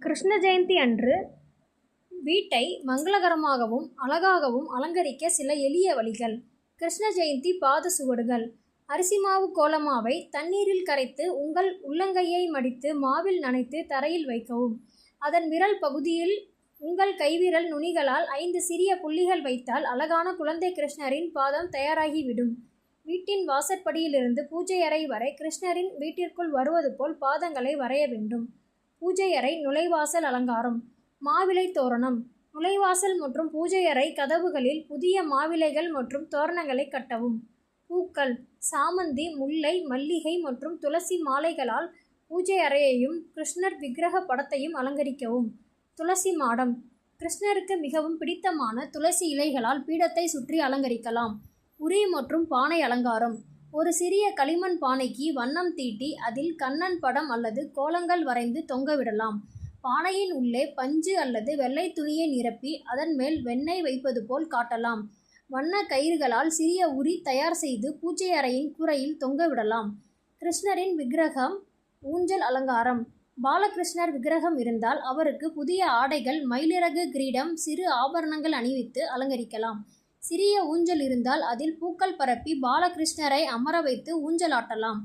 கிருஷ்ண ஜெயந்தி அன்று வீட்டை மங்களகரமாகவும் அழகாகவும் அலங்கரிக்க சில எளிய வழிகள். கிருஷ்ண ஜெயந்தி பாத சுவடுகள். அரிசி மாவு கோலமாவை தண்ணீரில் கரைத்து உங்கள் உள்ளங்கையை மடித்து மாவில் நனைத்து தரையில் வைக்கவும். அதன் விரல் பகுதியில் உங்கள் கைவிரல் நுனிகளால் 5 சிறிய புள்ளிகள் வைத்தால் அழகான குழந்தை கிருஷ்ணரின் பாதம் தயாராகிவிடும். வீட்டின் வாசற்படியிலிருந்து பூஜை அறை வரை கிருஷ்ணரின் வீட்டிற்குள் வருவது போல் பாதங்களை வரைய வேண்டும். பூஜை அறை நுழைவாசல் அலங்காரம். மாவிலை தோரணம். நுழைவாசல் மற்றும் பூஜை அறை கதவுகளில் புதிய மாவிலைகள் மற்றும் தோரணங்களை கட்டவும். பூக்கள். சாமந்தி, முல்லை, மல்லிகை மற்றும் துளசி மாலைகளால் பூஜை அறையையும் கிருஷ்ணர் விக்கிரக படத்தையும் அலங்கரிக்கவும். துளசி மாடம். கிருஷ்ணருக்கு மிகவும் பிடித்தமான துளசி இலைகளால் பீடத்தை சுற்றி அலங்கரிக்கலாம். உரி மற்றும் பானை அலங்காரம். ஒரு சிறிய களிமண் பானைக்கு வண்ணம் தீட்டி அதில் கண்ணன் படம் அல்லது கோலங்கள் வரைந்து தொங்கவிடலாம். பானையின் உள்ளே பஞ்சு அல்லது வெள்ளை துணியை நிரப்பி அதன் மேல் வெண்ணெய் வைப்பது போல் காட்டலாம். வண்ண கயிறுகளால் சிறிய உரி தயார் செய்து பூஜை அறையின் கூரையில் தொங்கவிடலாம். கிருஷ்ணரின் விக்கிரகம் ஊஞ்சல் அலங்காரம். பாலகிருஷ்ணர் விக்கிரகம் இருந்தால் அவருக்கு புதிய ஆடைகள், மயிலிறகு கிரீடம், சிறு ஆபரணங்கள் அணிவித்து அலங்கரிக்கலாம். சிறிய ஊஞ்சல் இருந்தால் அதில் பூக்கள் பரப்பி பாலகிருஷ்ணரை அமர வைத்து ஊஞ்சலாட்டலாம்.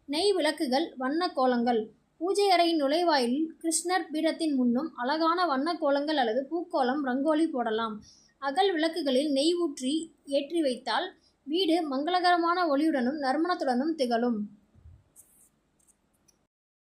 நெய் விளக்குகள், வண்ண கோலங்கள். பூஜை அறையின் நுழைவாயிலில் கிருஷ்ணர் பீடத்தின் முன்னும் அழகான வண்ண கோலங்கள் அல்லது பூக்கோலம், ரங்கோலி போடலாம். அகல் விளக்குகளில் நெய் ஊற்றி ஏற்றி வைத்தால் வீடு மங்களகரமான ஒளியுடனும் நறுமணத்துடனும் திகழும்.